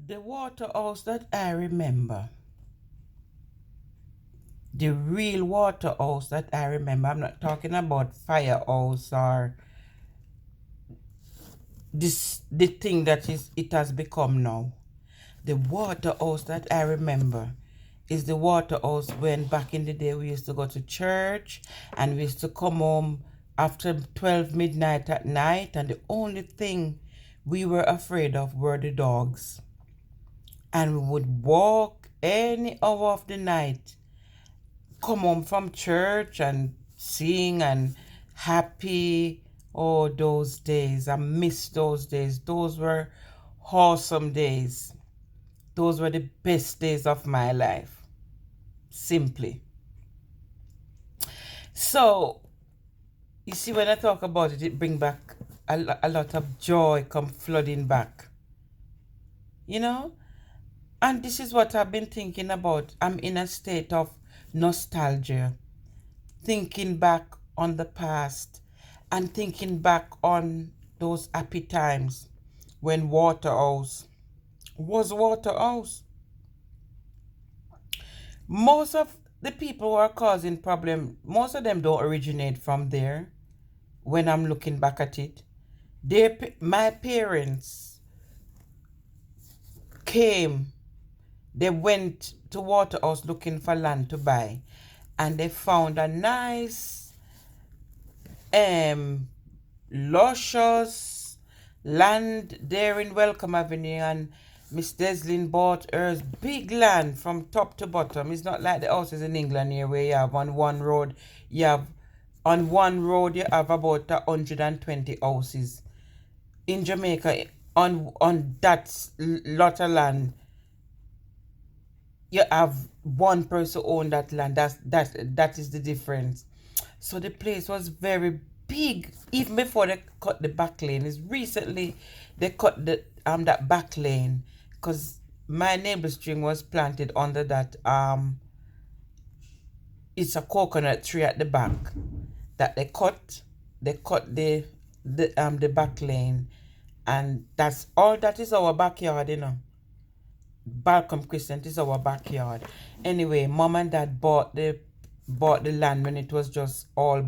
The waterhouse that I remember, the real waterhouse that I remember, I'm not talking about firehouse or the thing that it has become now. The waterhouse that I remember is the waterhouse when back in the day we used to go to church and we used to come home after 12 midnight at night, and the only thing we were afraid of were the dogs. And we would walk any hour of the night, come home from church and sing and happy. Oh, those days. I miss those days. Those were awesome days. Those were the best days of my life. Simply. So, you see, when I talk about it, it brings back a lot of joy come flooding back. You know? And this is what I've been thinking about. I'm in a state of nostalgia, thinking back on the past and thinking back on those happy times when Waterhouse was Waterhouse. Most of the people who are causing problem, most of them don't originate from there. When I'm looking back at it, my parents came, they went to Waterhouse looking for land to buy, and they found a nice luscious land there in Welcome Avenue, and Miss Deslin bought hers big land from top to bottom. It's not like the houses in England here where you have on one road, you have about 120 houses. In Jamaica, on that lot of land, you have one person own that land. That is the difference. So the place was very big even before they cut the back lane. It's recently they cut that back lane because my neighbor string was planted under that it's a coconut tree at the back that they cut the back lane, and that's all. That is our backyard, you know. Balcom Crescent is our backyard. Anyway, mom and dad bought the land when it was just all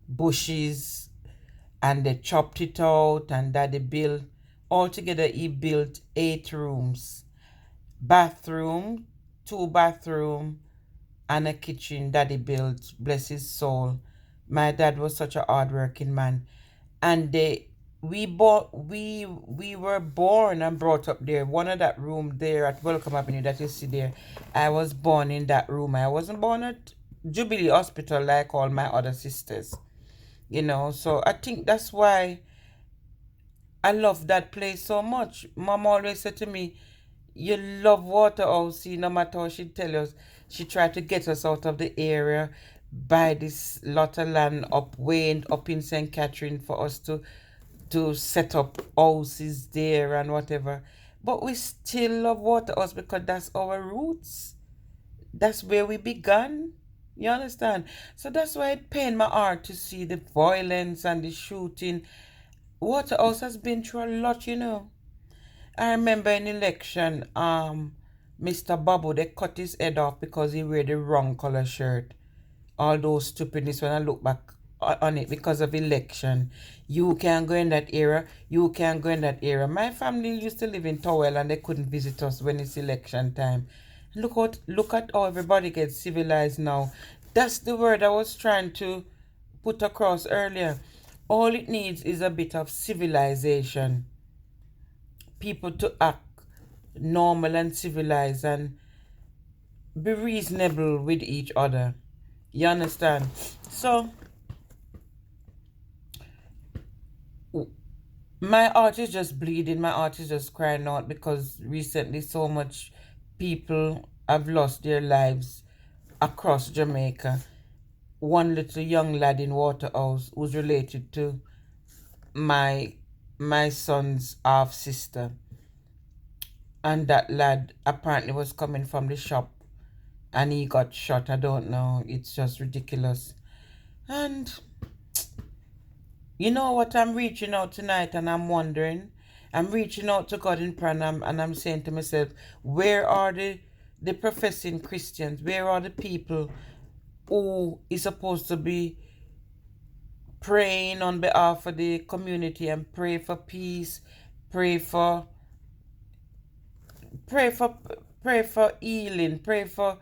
bushes, and they chopped it out, and daddy built, altogether he built 8 rooms, bathroom, 2 bathroom, and a kitchen. Daddy built, bless his soul. My dad was such a hardworking man, and we were born and brought up there. One of that room there at Welcome Avenue that you see there, I was born in that room. I wasn't born at Jubilee Hospital like all my other sisters, you know. So I think that's why I love that place so much. Mom always said to me, you love Waterhouse. See, no matter how she tell us, she tried to get us out of the area, buy this lot of land up way up in St. Catherine for us to set up houses there and whatever. But we still love Waterhouse because that's our roots. That's where we began. You understand? So that's why it pained my heart to see the violence and the shooting. Waterhouse has been through a lot, you know. I remember in election, Mr. Babu, they cut his head off because he wear the wrong color shirt. All those stupidness when I look back on it because of election. You can go in that era. You can go in that era. My family used to live in Towel and they couldn't visit us when it's election time. Look at how everybody gets civilized now. That's the word I was trying to put across earlier. All it needs is a bit of civilization. People to act normal and civilized and be reasonable with each other. You understand? So my heart is just bleeding. My heart is just crying out because recently so much people have lost their lives across Jamaica. One little young lad in Waterhouse who's related to my son's half sister, and that lad apparently was coming from the shop and he got shot. I don't know. It's just ridiculous. And you know what, I'm reaching out tonight and I'm wondering, I'm reaching out to God in prayer, and I'm saying to myself, where are the professing Christians? Where are the people who is supposed to be praying on behalf of the community and pray for peace, pray for pray for pray for healing, pray for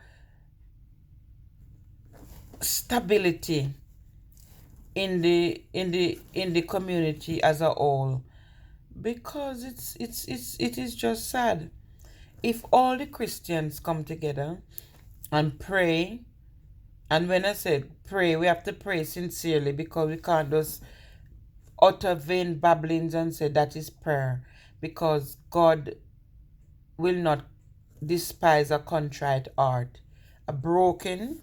stability in the community as a whole, because it is just sad. If all the Christians come together and pray, and when I said pray, we have to pray sincerely, because we can't just utter vain babblings and say that is prayer, because God will not despise a contrite heart. A broken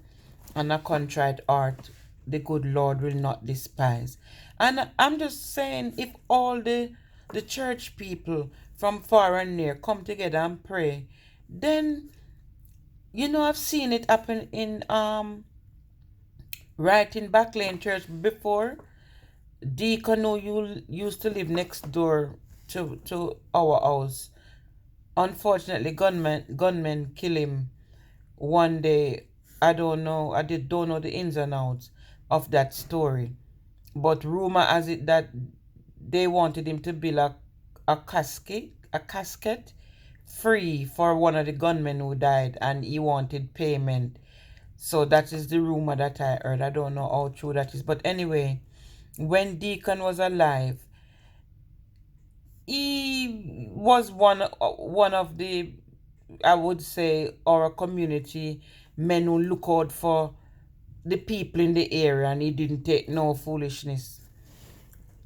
and a contrite heart, the good Lord will not despise. And I'm just saying, if all the church people from far and near come together and pray, then I've seen it happen in right in Backlane Church before. Deacon who you used to live next door to our house. Unfortunately, gunmen kill him one day. I don't know. Don't know the ins and outs of that story. But rumor has it that they wanted him to build a casket free for one of the gunmen who died, and he wanted payment. So that is the rumor that I heard. I don't know how true that is. But anyway, when Deacon was alive, he was one of the, I would say, our community men who look out for the people in the area, and he didn't take no foolishness.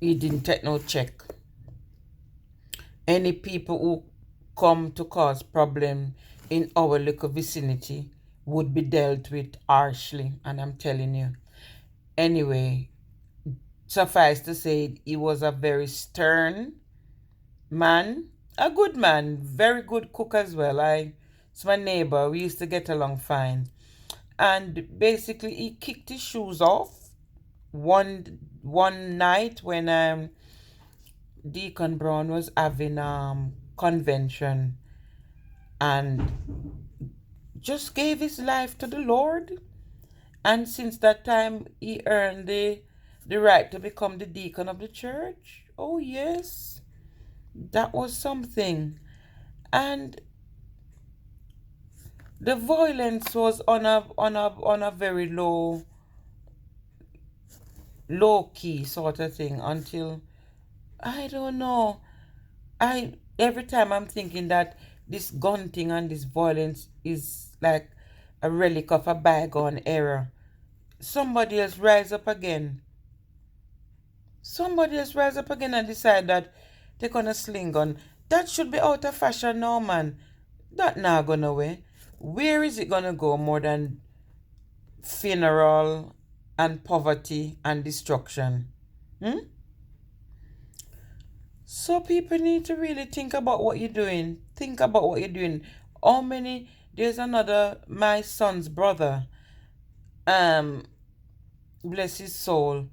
He didn't take no check. Any people who come to cause problem in our little vicinity would be dealt with harshly, and I'm telling you. Anyway, suffice to say, he was a very stern man, a good man, very good cook as well. It's my neighbor. We used to get along fine. And basically, he kicked his shoes off one night when Deacon Brown was having convention, and just gave his life to the Lord. And since that time, he earned the right to become the deacon of the church. Oh yes, that was something. And the violence was on a very low key sort of thing, until, I don't know. I Every time I'm thinking that this gun thing and this violence is like a relic of a bygone era. Somebody else rise up again. Somebody else rise up again and decide that they're gonna sling gun. That should be out of fashion now, man. That not gonna way. Where is it gonna go more than funeral and poverty and destruction? Hmm? So people need to really think about what you're doing. Think about what you're doing. How many? There's another, my son's brother. Um, Bless his soul.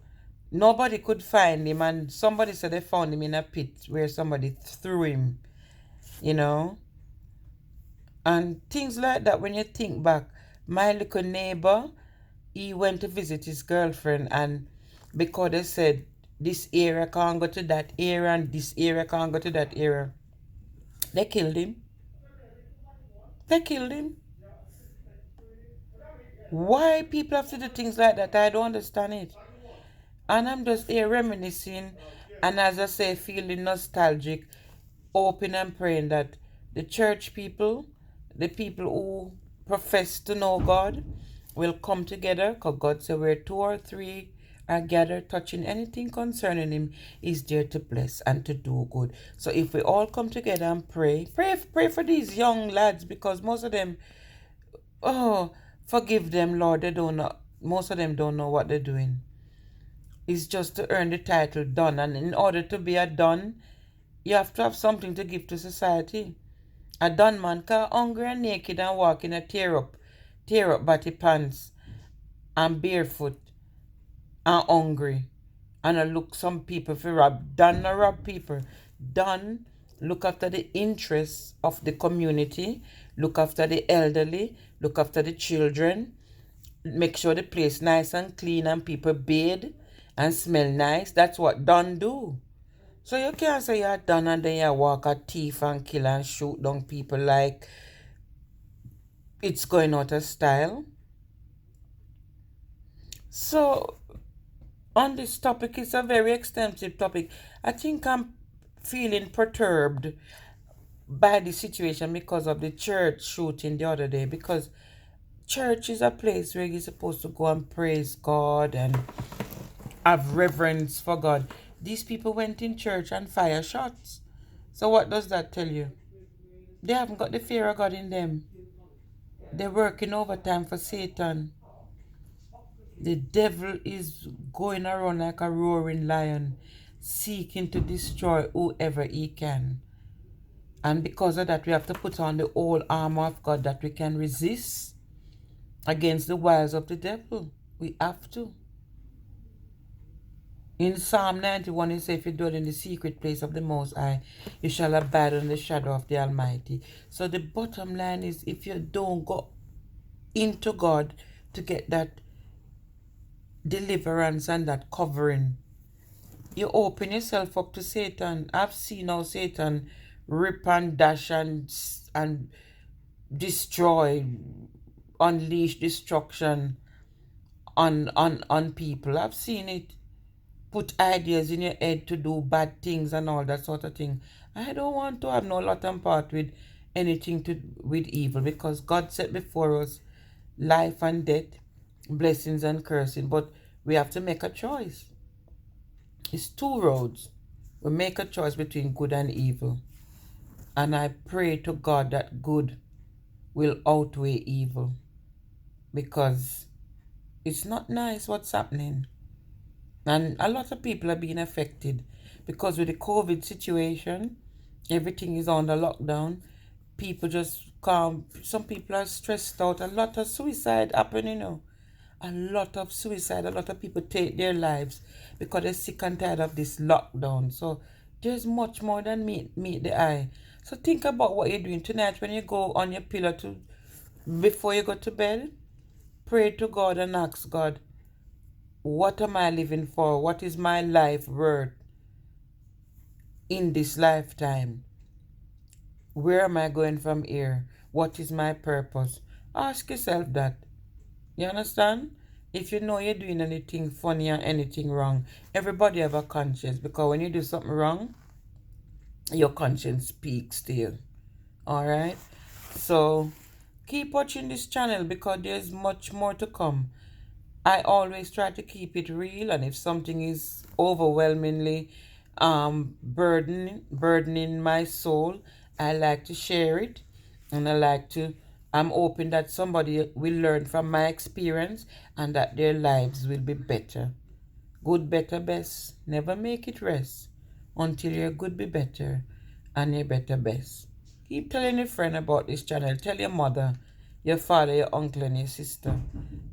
Nobody could find him, and somebody said they found him in a pit where somebody threw him. You know, and things like that. When you think back, my little neighbor, he went to visit his girlfriend, and because they said this area can't go to that area and this area can't go to that area, they killed him. They killed him. Why people have to do things like that? I don't understand it. And I'm just here reminiscing, and as I say, feeling nostalgic, hoping and praying that the church people, the people who profess to know God, will come together, because God said where two or three are gathered touching anything concerning him, is there to bless and to do good. So if we all come together and pray for these young lads, because most of them, oh, forgive them, Lord, they don't know, most of them don't know what they're doing. It's just to earn the title Don, and in order to be a Don, you have to have something to give to society. A Don man can hungry and naked and walk in a tear up body pants and barefoot and hungry, and I look some people for rob. Don no rob people. Don look after the interests of the community, look after the elderly, look after the children, make sure the place nice and clean and people bathe and smell nice. That's what done do. So you can't say you're done and then you walk a thief and kill and shoot down people like it's going out of style. So on this topic, it's a very extensive topic. I think I'm feeling perturbed by the situation because of the church shooting the other day. Because church is a place where you're supposed to go and praise God and have reverence for God. These people went in church and fire shots. So what does that tell you? They haven't got the fear of God in them. They're working overtime for Satan. The devil is going around like a roaring lion, seeking to destroy whoever he can. And because of that, we have to put on the whole armor of God that we can resist against the wiles of the devil. We have to. In Psalm 91, it says, if you dwell in the secret place of the Most High, you shall abide under the shadow of the Almighty. So the bottom line is, if you don't go into God to get that deliverance and that covering, you open yourself up to Satan. I've seen how Satan rip and dash and destroy, unleash destruction on people. I've seen it. Put ideas in your head to do bad things and all that sort of thing. I don't want to have no lot and part with anything to with evil, because God set before us life and death, blessings and cursing. But we have to make a choice. It's two roads. We make a choice between good and evil. And I pray to God that good will outweigh evil, because it's not nice what's happening. And a lot of people are being affected because with the COVID situation, everything is under lockdown. People just come, some people are stressed out. A lot of suicide happen, A lot of suicide. A lot of people take their lives because they're sick and tired of this lockdown. So there's much more than meet the eye. So think about what you're doing tonight when you go on your pillow before you go to bed. Pray to God and ask God, what am I living for? What is my life worth in this lifetime? Where am I going from here? What is my purpose? Ask yourself that. You understand? If you know you're doing anything funny or anything wrong, everybody have a conscience, because when you do something wrong, your conscience speaks to you. Alright? So keep watching this channel because there's much more to come. I always try to keep it real, and if something is overwhelmingly burdening my soul, I like to share it, and I'm hoping that somebody will learn from my experience and that their lives will be better. Good, better, best. Never make it rest until your good be better and your better best. Keep telling your friend about this channel. Tell your mother, your father, your uncle, and your sister.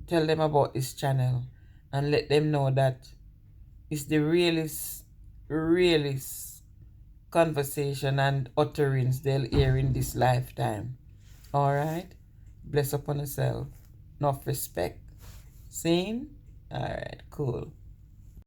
Tell them about this channel and let them know that it's the realest conversation and utterance they'll hear in this lifetime. Alright? Bless upon yourself. Enough respect. Seen? Alright, cool.